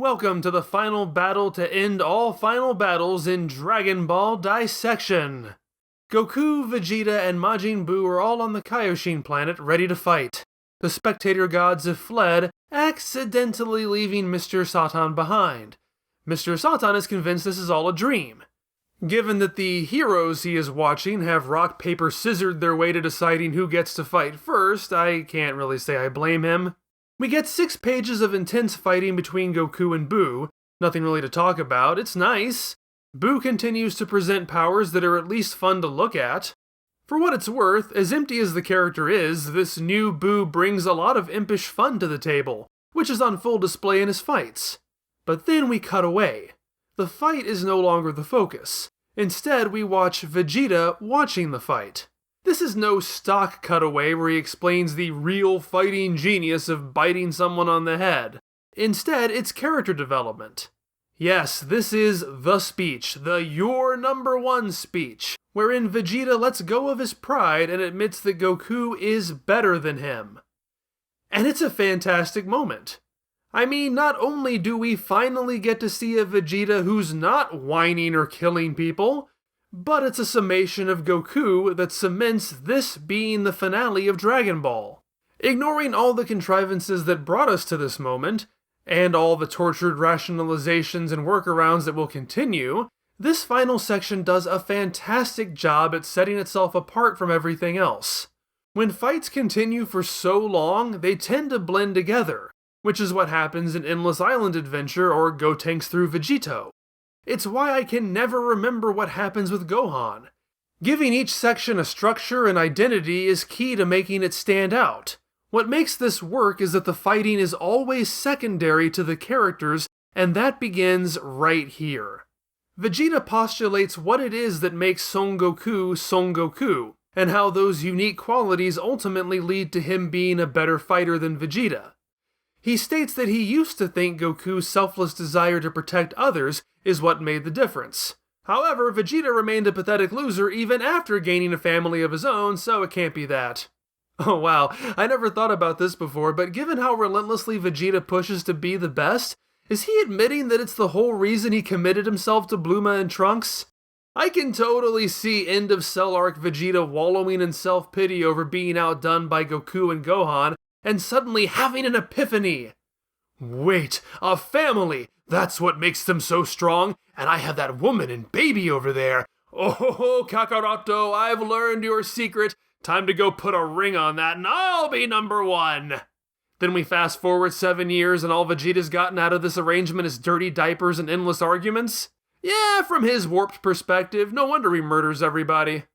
welcome to the final battle to end all final battles in Dragon Ball Dissection. Goku, Vegeta, and Majin Buu are all on the Kaioshin planet ready to fight. The spectator gods have fled, accidentally leaving Mr. Satan behind. Mr. Satan is convinced this is all a dream. Given that the heroes he is watching have rock, paper, scissored their way to deciding who gets to fight first, I can't really say I blame him. We get 6 pages of intense fighting between Goku and Buu. Nothing really to talk about, it's nice. Buu continues to present powers that are at least fun to look at. For what it's worth, as empty as the character is, this new Buu brings a lot of impish fun to the table, which is on full display in his fights. But then we cut away. The fight is no longer the focus. Instead, we watch Vegeta watching the fight. This is no stock cutaway where he explains the real fighting genius of biting someone on the head. Instead, it's character development. Yes, this is the speech, the "You're number one" speech, wherein Vegeta lets go of his pride and admits that Goku is better than him. And it's a fantastic moment. I mean, not only do we finally get to see a Vegeta who's not whining or killing people, but it's a summation of Goku that cements this being the finale of Dragon Ball. Ignoring all the contrivances that brought us to this moment, and all the tortured rationalizations and workarounds that will continue, this final section does a fantastic job at setting itself apart from everything else. When fights continue for so long, they tend to blend together, which is what happens in Endless Island Adventure or Gotenks through Vegito. It's why I can never remember what happens with Gohan. Giving each section a structure and identity is key to making it stand out. What makes this work is that the fighting is always secondary to the characters, and that begins right here. Vegeta postulates what it is that makes Son Goku, and how those unique qualities ultimately lead to him being a better fighter than Vegeta. He states that he used to think Goku's selfless desire to protect others is what made the difference. However, Vegeta remained a pathetic loser even after gaining a family of his own, so it can't be that. Oh wow, I never thought about this before, but given how relentlessly Vegeta pushes to be the best, is he admitting that it's the whole reason he committed himself to Bulma and Trunks? I can totally see end of Cell Arc Vegeta wallowing in self-pity over being outdone by Goku and Gohan, and suddenly having an epiphany. Wait, a family! That's what makes them so strong, and I have that woman and baby over there. Oh, Kakaroto, I've learned your secret. Time to go put a ring on that, and I'll be number one! Then we fast forward 7 years, and all Vegeta's gotten out of this arrangement is dirty diapers and endless arguments? Yeah, from his warped perspective, no wonder he murders everybody.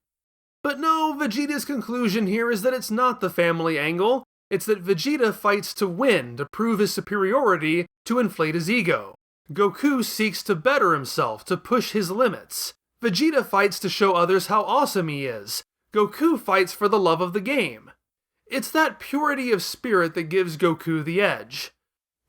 But no, Vegeta's conclusion here is that it's not the family angle. It's that Vegeta fights to win, to prove his superiority, to inflate his ego. Goku seeks to better himself, to push his limits. Vegeta fights to show others how awesome he is. Goku fights for the love of the game. It's that purity of spirit that gives Goku the edge.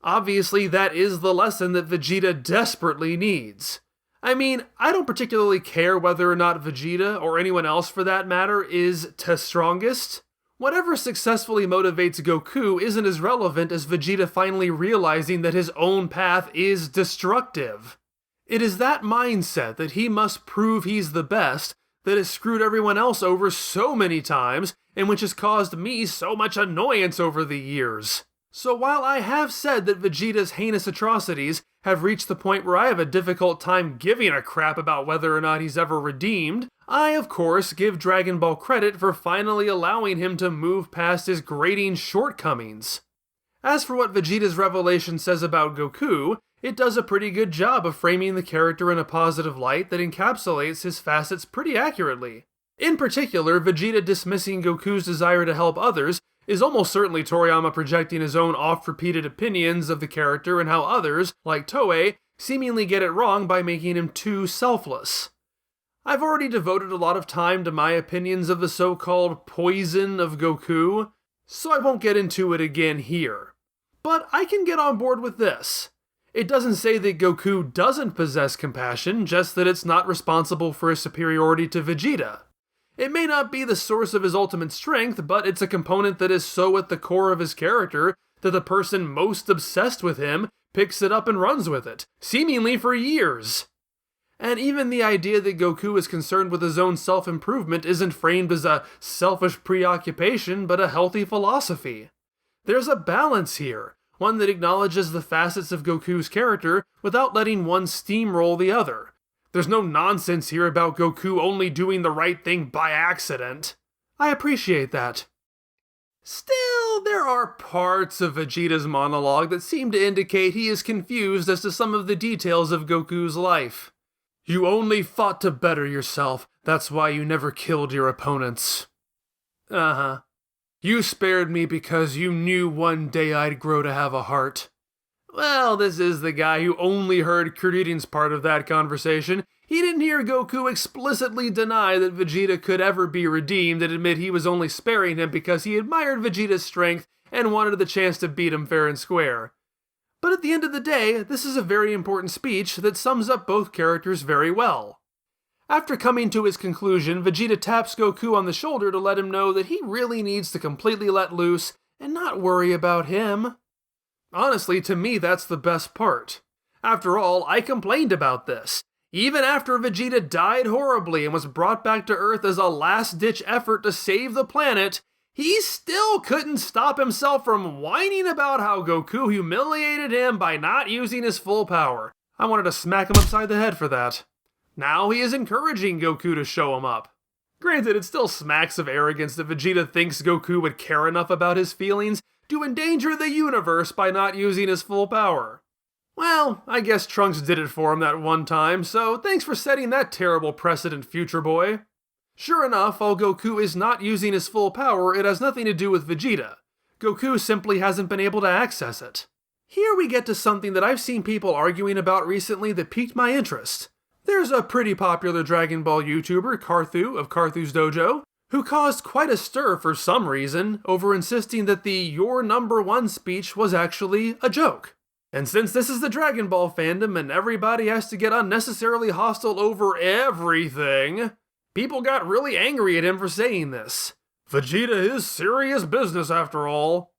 Obviously, that is the lesson that Vegeta desperately needs. I mean, I don't particularly care whether or not Vegeta, or anyone else for that matter, is strongest. Whatever successfully motivates Goku isn't as relevant as Vegeta finally realizing that his own path is destructive. It is that mindset that he must prove he's the best that has screwed everyone else over so many times, and which has caused me so much annoyance over the years. So while I have said that Vegeta's heinous atrocities have reached the point where I have a difficult time giving a crap about whether or not he's ever redeemed, I, of course, give Dragon Ball credit for finally allowing him to move past his grating shortcomings. As for what Vegeta's revelation says about Goku, it does a pretty good job of framing the character in a positive light that encapsulates his facets pretty accurately. In particular, Vegeta dismissing Goku's desire to help others is almost certainly Toriyama projecting his own oft-repeated opinions of the character and how others, like Toei, seemingly get it wrong by making him too selfless. I've already devoted a lot of time to my opinions of the so-called poison of Goku, so I won't get into it again here. But I can get on board with this. It doesn't say that Goku doesn't possess compassion, just that it's not responsible for his superiority to Vegeta. It may not be the source of his ultimate strength, but it's a component that is so at the core of his character that the person most obsessed with him picks it up and runs with it, seemingly for years. And even the idea that Goku is concerned with his own self-improvement isn't framed as a selfish preoccupation, but a healthy philosophy. There's a balance here, one that acknowledges the facets of Goku's character without letting one steamroll the other. There's no nonsense here about Goku only doing the right thing by accident. I appreciate that. Still, there are parts of Vegeta's monologue that seem to indicate he is confused as to some of the details of Goku's life. You only fought to better yourself, that's why you never killed your opponents. Uh-huh. You spared me because you knew one day I'd grow to have a heart. Well, this is the guy who only heard Kuririn's part of that conversation. He didn't hear Goku explicitly deny that Vegeta could ever be redeemed and admit he was only sparing him because he admired Vegeta's strength and wanted the chance to beat him fair and square. But at the end of the day, this is a very important speech that sums up both characters very well. After coming to his conclusion, Vegeta taps Goku on the shoulder to let him know that he really needs to completely let loose and not worry about him. Honestly, to me, that's the best part. After all, I complained about this. Even after Vegeta died horribly and was brought back to Earth as a last-ditch effort to save the planet, he still couldn't stop himself from whining about how Goku humiliated him by not using his full power. I wanted to smack him upside the head for that. Now he is encouraging Goku to show him up. Granted, it still smacks of arrogance that Vegeta thinks Goku would care enough about his feelings to endanger the universe by not using his full power. Well, I guess Trunks did it for him that one time, so thanks for setting that terrible precedent, future boy. Sure enough, while Goku is not using his full power, it has nothing to do with Vegeta. Goku simply hasn't been able to access it. Here we get to something that I've seen people arguing about recently that piqued my interest. There's a pretty popular Dragon Ball YouTuber, Karthu of Karthu's Dojo, who caused quite a stir for some reason over insisting that the "You're number one" speech was actually a joke. And since this is the Dragon Ball fandom and everybody has to get unnecessarily hostile over everything, people got really angry at him for saying this. Vegeta is serious business after all.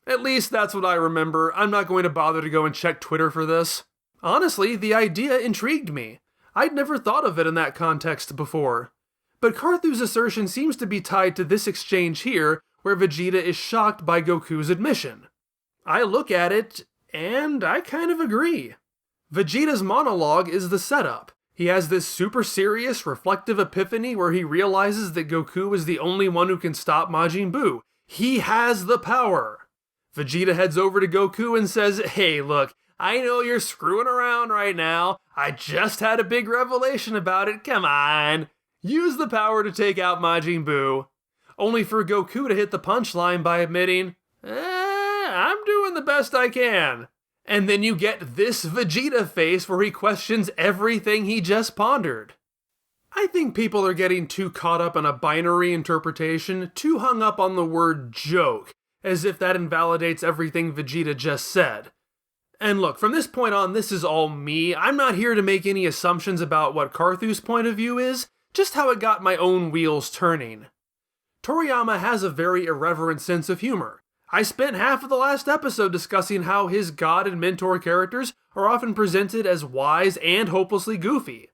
At least that's what I remember. I'm not going to bother to go and check Twitter for this. Honestly, the idea intrigued me. I'd never thought of it in that context before. But Karthu's assertion seems to be tied to this exchange here, where Vegeta is shocked by Goku's admission. I look at it, and I kind of agree. Vegeta's monologue is the setup. He has this super serious, reflective epiphany where he realizes that Goku is the only one who can stop Majin Buu. He has the power. Vegeta heads over to Goku and says, "Hey, look, I know you're screwing around right now. I just had a big revelation about it. Come on. Use the power to take out Majin Buu." Only for Goku to hit the punchline by admitting, I'm doing the best I can. And then you get this Vegeta face where he questions everything he just pondered. I think people are getting too caught up in a binary interpretation, too hung up on the word joke, as if that invalidates everything Vegeta just said. And look, from this point on, this is all me. I'm not here to make any assumptions about what Karthu's point of view is, just how it got my own wheels turning. Toriyama has a very irreverent sense of humor. I spent half of the last episode discussing how his god and mentor characters are often presented as wise and hopelessly goofy.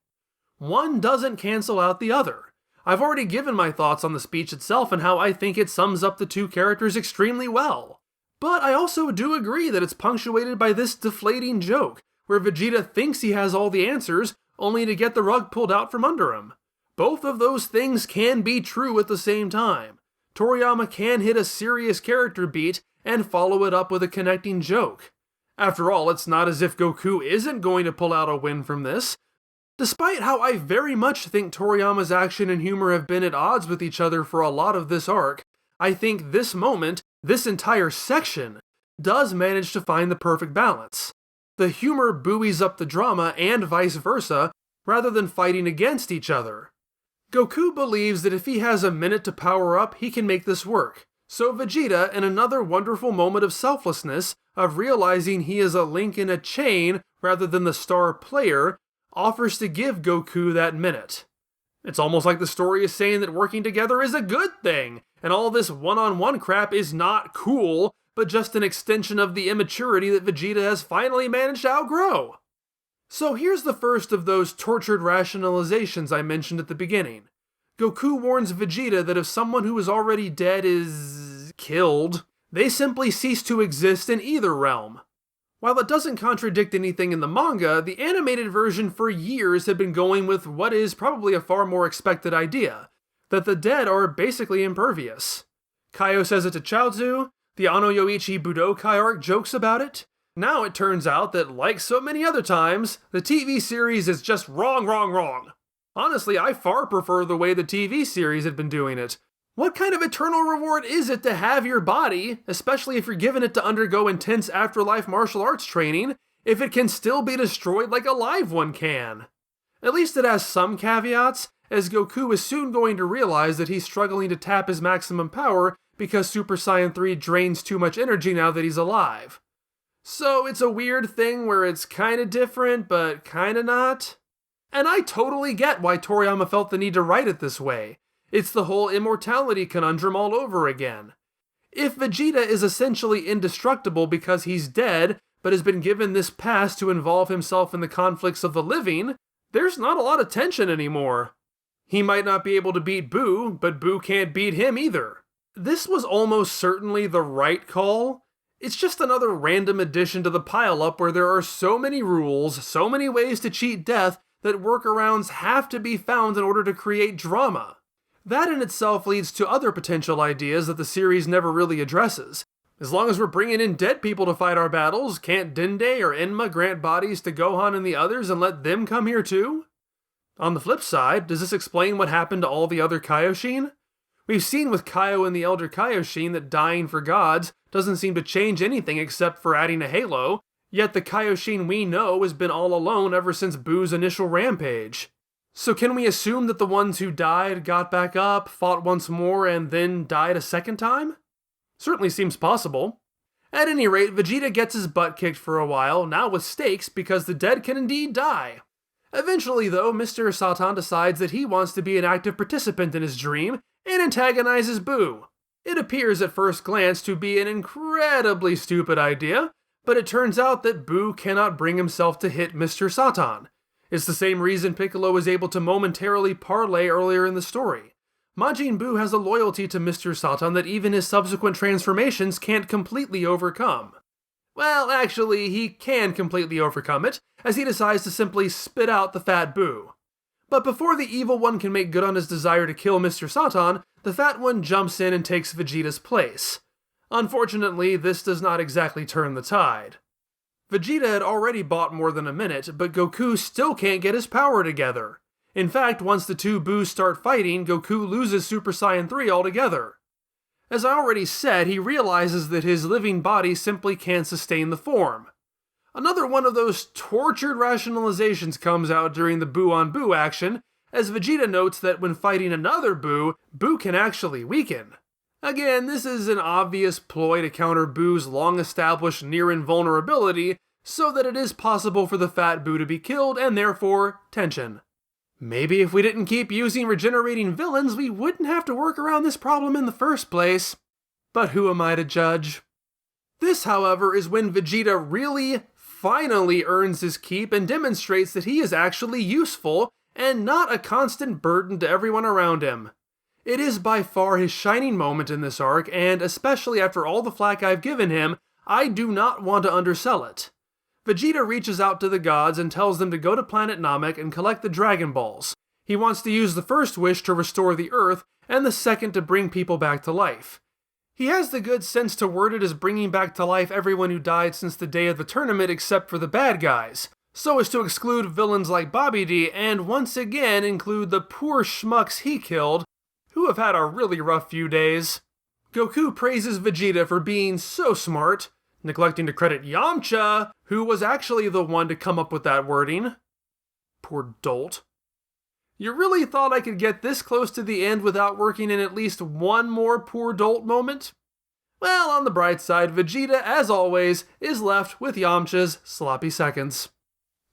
One doesn't cancel out the other. I've already given my thoughts on the speech itself and how I think it sums up the two characters extremely well. But I also do agree that it's punctuated by this deflating joke, where Vegeta thinks he has all the answers, only to get the rug pulled out from under him. Both of those things can be true at the same time. Toriyama can hit a serious character beat and follow it up with a connecting joke. After all, it's not as if Goku isn't going to pull out a win from this. Despite how I very much think Toriyama's action and humor have been at odds with each other for a lot of this arc, I think this moment, this entire section, does manage to find the perfect balance. The humor buoys up the drama and vice versa, rather than fighting against each other. Goku believes that if he has a minute to power up, he can make this work. So Vegeta, in another wonderful moment of selflessness, of realizing he is a link in a chain rather than the star player, offers to give Goku that minute. It's almost like the story is saying that working together is a good thing, and all this one-on-one crap is not cool. but just an extension of the immaturity that Vegeta has finally managed to outgrow. So here's the first of those tortured rationalizations I mentioned at the beginning. Goku warns Vegeta that if someone who is already dead is killed, they simply cease to exist in either realm. While it doesn't contradict anything in the manga, the animated version for years had been going with what is probably a far more expected idea, that the dead are basically impervious. Kaio says it to Chaozu, the Ano Yoichi Budokai arc jokes about it. Now it turns out that, like so many other times, the TV series is just wrong. Honestly, I far prefer the way the TV series had been doing it. What kind of eternal reward is it to have your body, especially if you're given it to undergo intense afterlife martial arts training, if it can still be destroyed like a live one can? At least it has some caveats, as Goku is soon going to realize that he's struggling to tap his maximum power because Super Saiyan 3 drains too much energy now that he's alive. So it's a weird thing where it's kinda different, but kinda not. And I totally get why Toriyama felt the need to write it this way. It's the whole immortality conundrum all over again. If Vegeta is essentially indestructible because he's dead, but has been given this pass to involve himself in the conflicts of the living, there's not a lot of tension anymore. He might not be able to beat Boo, but Boo can't beat him either. This was almost certainly the right call. It's just another random addition to the pile-up where there are so many rules, so many ways to cheat death, that workarounds have to be found in order to create drama. That in itself leads to other potential ideas that the series never really addresses. As long as we're bringing in dead people to fight our battles, can't Dende or Enma grant bodies to Gohan and the others and let them come here too? On the flip side, does this explain what happened to all the other Kaioshin? We've seen with Kaio and the Elder Kaioshin that dying for gods doesn't seem to change anything except for adding a halo, yet the Kaioshin we know has been all alone ever since Boo's initial rampage. So can we assume that the ones who died got back up, fought once more, and then died a second time? Certainly seems possible. At any rate, Vegeta gets his butt kicked for a while, now with stakes because the dead can indeed die. Eventually though, Mr. Satan decides that he wants to be an active participant in his dream and antagonizes Boo. It appears at first glance to be an incredibly stupid idea, but it turns out that Boo cannot bring himself to hit Mr. Satan. It's the same reason Piccolo was able to momentarily parlay earlier in the story. Majin Buu has a loyalty to Mr. Satan that even his subsequent transformations can't completely overcome. Well, actually, he can completely overcome it, as he decides to simply spit out the Fat Boo. But before the evil one can make good on his desire to kill Mr. Satan, the Fat One jumps in and takes Vegeta's place. Unfortunately, this does not exactly turn the tide. Vegeta had already bought more than a minute, but Goku still can't get his power together. In fact, once the two Boos start fighting, Goku loses Super Saiyan 3 altogether. As I already said, he realizes that his living body simply can't sustain the form. Another one of those tortured rationalizations comes out during the Boo on Boo action, as Vegeta notes that when fighting another Boo, Boo can actually weaken. Again, this is an obvious ploy to counter Boo's long-established near-invulnerability, so that it is possible for the Fat Boo to be killed, and therefore, tension. Maybe if we didn't keep using regenerating villains, we wouldn't have to work around this problem in the first place. But who am I to judge? This, however, is when Vegeta really, finally earns his keep and demonstrates that he is actually useful, and not a constant burden to everyone around him. It is by far his shining moment in this arc, and especially after all the flack I've given him, I do not want to undersell it. Vegeta reaches out to the gods and tells them to go to planet Namek and collect the Dragon Balls. He wants to use the first wish to restore the Earth, and the second to bring people back to life. He has the good sense to word it as bringing back to life everyone who died since the day of the tournament except for the bad guys, so as to exclude villains like Bobby D and once again include the poor schmucks he killed, who have had a really rough few days. Goku praises Vegeta for being so smart, neglecting to credit Yamcha, who was actually the one to come up with that wording. Poor dolt. You really thought I could get this close to the end without working in at least one more poor dolt moment? Well, on the bright side, Vegeta, as always, is left with Yamcha's sloppy seconds.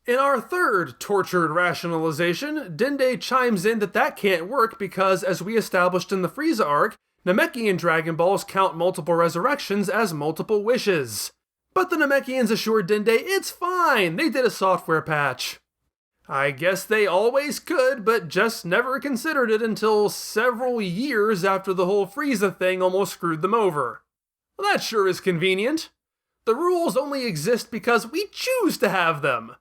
In our third tortured rationalization, Dende chimes in that can't work because, as we established in the Frieza arc, Namekian Dragon Balls count multiple resurrections as multiple wishes. But the Namekians assured Dende it's fine, they did a software patch. I guess they always could, but just never considered it until several years after the whole Frieza thing almost screwed them over. Well, that sure is convenient. The rules only exist because we choose to have them.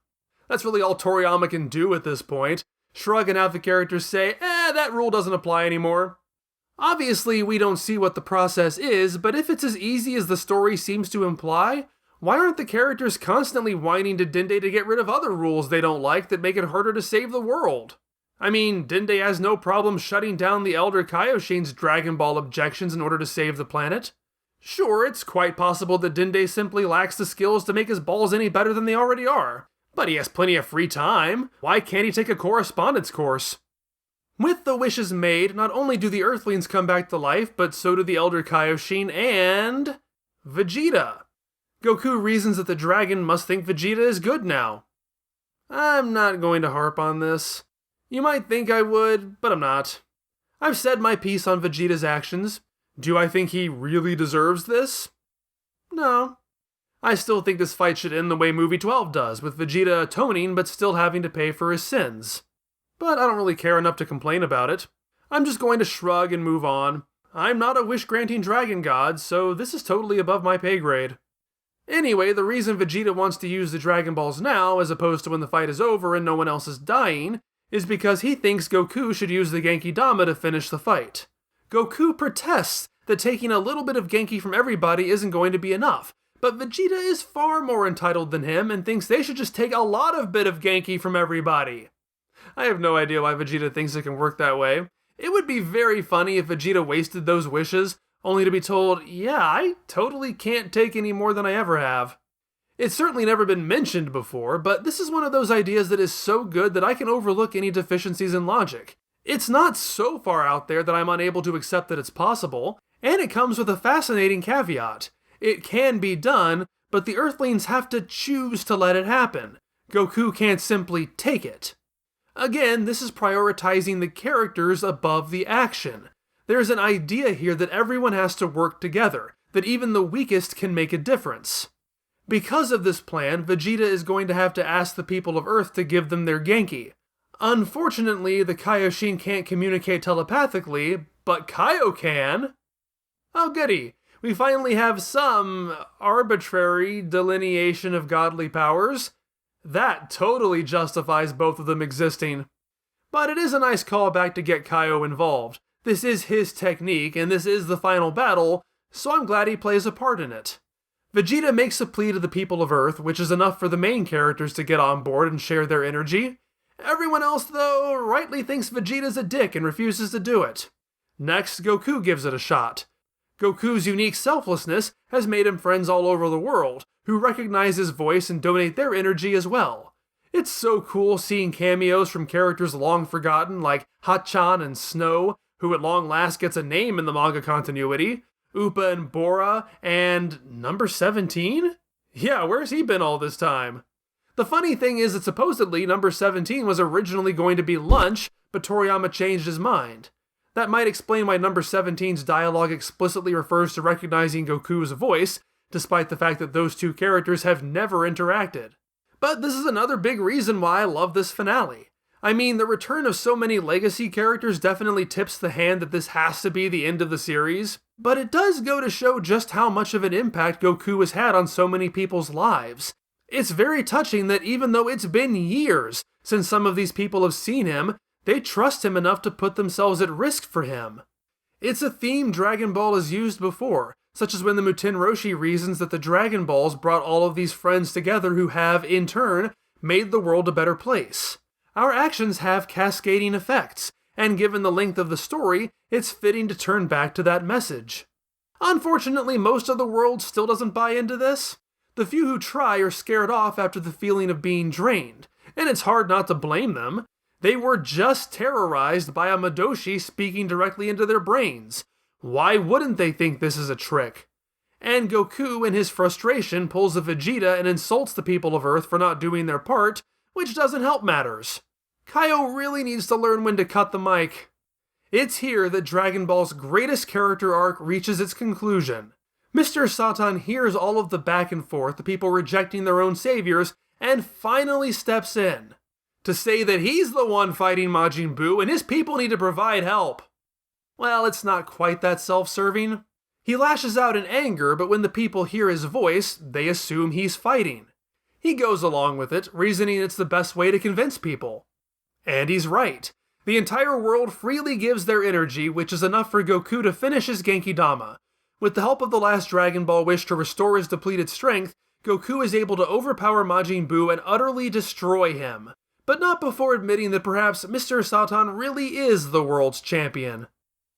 That's really all Toriyama can do at this point. Shrug and have the characters say, that rule doesn't apply anymore. Obviously, we don't see what the process is, but if it's as easy as the story seems to imply, why aren't the characters constantly whining to Dende to get rid of other rules they don't like that make it harder to save the world? I mean, Dende has no problem shutting down the Elder Kaioshin's Dragon Ball objections in order to save the planet. Sure, it's quite possible that Dende simply lacks the skills to make his balls any better than they already are, but he has plenty of free time. Why can't he take a correspondence course? With the wishes made, not only do the Earthlings come back to life, but so do the Elder Kaioshin and Vegeta. Goku reasons that the dragon must think Vegeta is good now. I'm not going to harp on this. You might think I would, but I'm not. I've said my piece on Vegeta's actions. Do I think he really deserves this? No. I still think this fight should end the way Movie 12 does, with Vegeta atoning but still having to pay for his sins. But I don't really care enough to complain about it. I'm just going to shrug and move on. I'm not a wish-granting dragon god, so this is totally above my pay grade. Anyway, the reason Vegeta wants to use the Dragon Balls now, as opposed to when the fight is over and no one else is dying, is because he thinks Goku should use the Genki Dama to finish the fight. Goku protests that taking a little bit of Genki from everybody isn't going to be enough, but Vegeta is far more entitled than him and thinks they should just take a lot of bit of Genki from everybody. I have no idea why Vegeta thinks it can work that way. It would be very funny if Vegeta wasted those wishes, only to be told, yeah, I totally can't take any more than I ever have. It's certainly never been mentioned before, but this is one of those ideas that is so good that I can overlook any deficiencies in logic. It's not so far out there that I'm unable to accept that it's possible, and it comes with a fascinating caveat. It can be done, but the Earthlings have to choose to let it happen. Goku can't simply take it. Again, this is prioritizing the characters above the action. There's an idea here that everyone has to work together, that even the weakest can make a difference. Because of this plan, Vegeta is going to have to ask the people of Earth to give them their Genki. Unfortunately, the Kaioshin can't communicate telepathically, but Kaio can! Oh goody, we finally have some arbitrary delineation of godly powers. That totally justifies both of them existing. But it is a nice callback to get Kaio involved. This is his technique, and this is the final battle, so I'm glad he plays a part in it. Vegeta makes a plea to the people of Earth, which is enough for the main characters to get on board and share their energy. Everyone else, though, rightly thinks Vegeta's a dick and refuses to do it. Next, Goku gives it a shot. Goku's unique selflessness has made him friends all over the world, who recognize his voice and donate their energy as well. It's so cool seeing cameos from characters long forgotten like Hachan and Snow, who at long last gets a name in the manga continuity, Upa and Bora, and number 17? Yeah, where's he been all this time? The funny thing is that supposedly number 17 was originally going to be Lunch, but Toriyama changed his mind. That might explain why number 17's dialogue explicitly refers to recognizing Goku's voice, despite the fact that those two characters have never interacted. But this is another big reason why I love this finale. I mean, the return of so many legacy characters definitely tips the hand that this has to be the end of the series, but it does go to show just how much of an impact Goku has had on so many people's lives. It's very touching that even though it's been years since some of these people have seen him, they trust him enough to put themselves at risk for him. It's a theme Dragon Ball has used before, such as when the Muten Roshi reasons that the Dragon Balls brought all of these friends together who have, in turn, made the world a better place. Our actions have cascading effects, and given the length of the story, it's fitting to turn back to that message. Unfortunately, most of the world still doesn't buy into this. The few who try are scared off after the feeling of being drained, and it's hard not to blame them. They were just terrorized by a Madoshi speaking directly into their brains. Why wouldn't they think this is a trick? And Goku, in his frustration, pulls a Vegeta and insults the people of Earth for not doing their part, which doesn't help matters. Kaio really needs to learn when to cut the mic. It's here that Dragon Ball's greatest character arc reaches its conclusion. Mr. Satan hears all of the back and forth, the people rejecting their own saviors, and finally steps in to say that he's the one fighting Majin Buu and his people need to provide help. Well, it's not quite that self-serving. He lashes out in anger, but when the people hear his voice, they assume he's fighting. He goes along with it, reasoning it's the best way to convince people. And he's right. The entire world freely gives their energy, which is enough for Goku to finish his Genki-Dama. With the help of the last Dragon Ball wish to restore his depleted strength, Goku is able to overpower Majin Buu and utterly destroy him. But not before admitting that perhaps Mr. Satan really is the world's champion.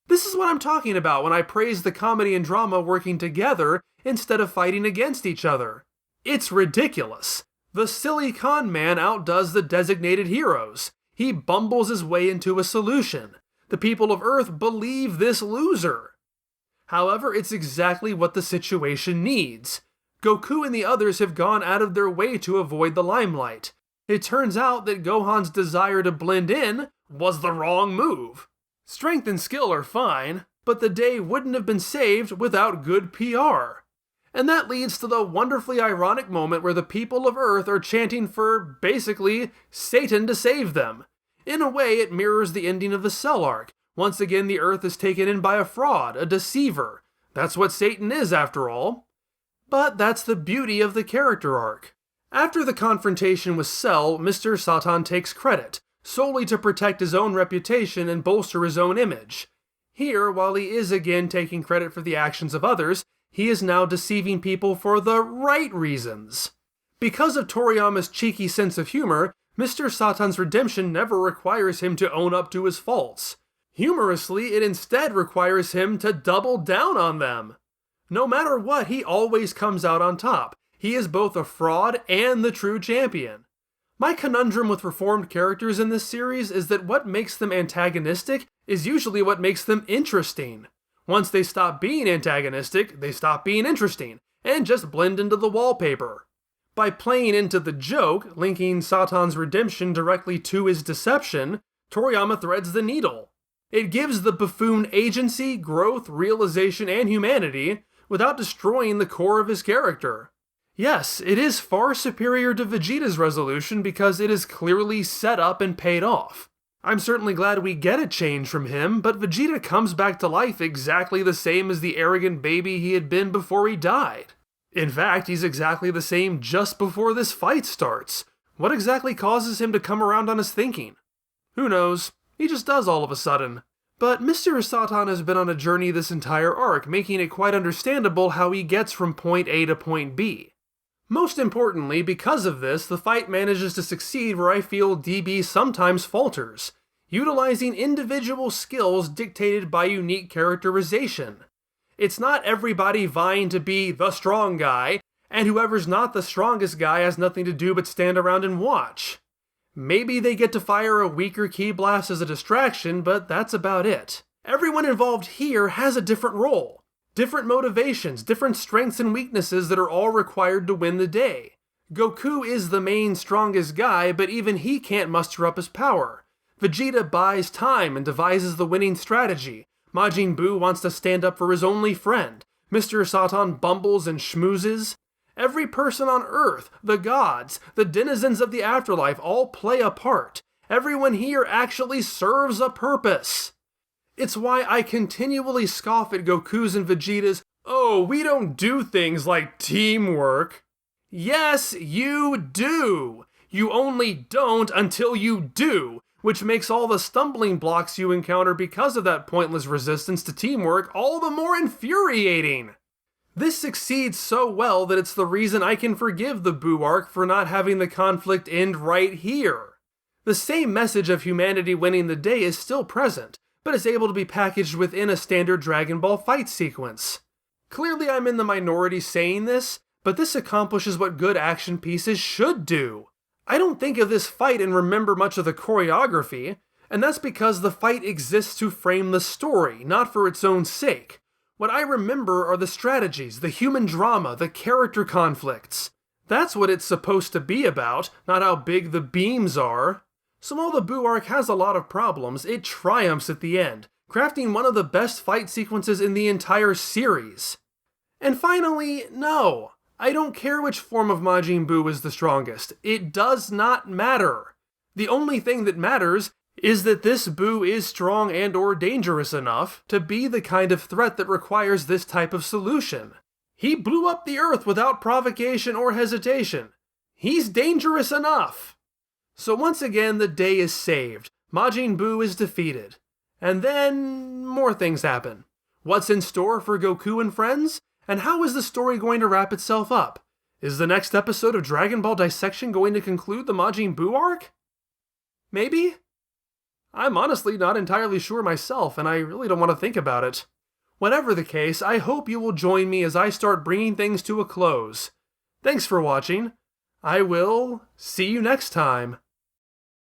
This is what I'm talking about when I praise the comedy and drama working together instead of fighting against each other. It's ridiculous. The silly con man outdoes the designated heroes. He bumbles his way into a solution. The people of Earth believe this loser. However, it's exactly what the situation needs. Goku and the others have gone out of their way to avoid the limelight. It turns out that Gohan's desire to blend in was the wrong move. Strength and skill are fine, but the day wouldn't have been saved without good PR. And that leads to the wonderfully ironic moment where the people of Earth are chanting for, basically, Satan to save them. In a way, it mirrors the ending of the Cell arc. Once again, the Earth is taken in by a fraud, a deceiver. That's what Satan is, after all. But that's the beauty of the character arc. After the confrontation with Cell, Mr. Satan takes credit, solely to protect his own reputation and bolster his own image. Here, while he is again taking credit for the actions of others, he is now deceiving people for the right reasons. Because of Toriyama's cheeky sense of humor, Mr. Satan's redemption never requires him to own up to his faults. Humorously, it instead requires him to double down on them. No matter what, he always comes out on top. He is both a fraud and the true champion. My conundrum with reformed characters in this series is that what makes them antagonistic is usually what makes them interesting. Once they stop being antagonistic, they stop being interesting, and just blend into the wallpaper. By playing into the joke, linking Satan's redemption directly to his deception, Toriyama threads the needle. It gives the buffoon agency, growth, realization, and humanity without destroying the core of his character. Yes, it is far superior to Vegeta's resolution because it is clearly set up and paid off. I'm certainly glad we get a change from him, but Vegeta comes back to life exactly the same as the arrogant baby he had been before he died. In fact, he's exactly the same just before this fight starts. What exactly causes him to come around on his thinking? Who knows? He just does all of a sudden. But Mr. Satan has been on a journey this entire arc, making it quite understandable how he gets from point A to point B. Most importantly, because of this, the fight manages to succeed where I feel DB sometimes falters, utilizing individual skills dictated by unique characterization. It's not everybody vying to be the strong guy, and whoever's not the strongest guy has nothing to do but stand around and watch. Maybe they get to fire a weaker ki blast as a distraction, but that's about it. Everyone involved here has a different role. Different motivations, different strengths and weaknesses that are all required to win the day. Goku is the main strongest guy, but even he can't muster up his power. Vegeta buys time and devises the winning strategy. Majin Buu wants to stand up for his only friend. Mr. Satan bumbles and schmoozes. Every person on Earth, the gods, the denizens of the afterlife all play a part. Everyone here actually serves a purpose. It's why I continually scoff at Goku's and Vegeta's, "Oh, we don't do things like teamwork." Yes, you do! You only don't until you do, which makes all the stumbling blocks you encounter because of that pointless resistance to teamwork all the more infuriating. This succeeds so well that it's the reason I can forgive the Buu arc for not having the conflict end right here. The same message of humanity winning the day is still present, but it's able to be packaged within a standard Dragon Ball fight sequence. Clearly I'm in the minority saying this, but this accomplishes what good action pieces should do. I don't think of this fight and remember much of the choreography, and that's because the fight exists to frame the story, not for its own sake. What I remember are the strategies, the human drama, the character conflicts. That's what it's supposed to be about, not how big the beams are. So while the Buu arc has a lot of problems, it triumphs at the end, crafting one of the best fight sequences in the entire series. And finally, no, I don't care which form of Majin Buu is the strongest. It does not matter. The only thing that matters is that this Buu is strong and or dangerous enough to be the kind of threat that requires this type of solution. He blew up the Earth without provocation or hesitation. He's dangerous enough. So once again, the day is saved. Majin Buu is defeated. And then more things happen. What's in store for Goku and friends? And how is the story going to wrap itself up? Is the next episode of Dragon Ball Dissection going to conclude the Majin Buu arc? Maybe? I'm honestly not entirely sure myself, and I really don't want to think about it. Whatever the case, I hope you will join me as I start bringing things to a close. Thanks for watching. I will see you next time.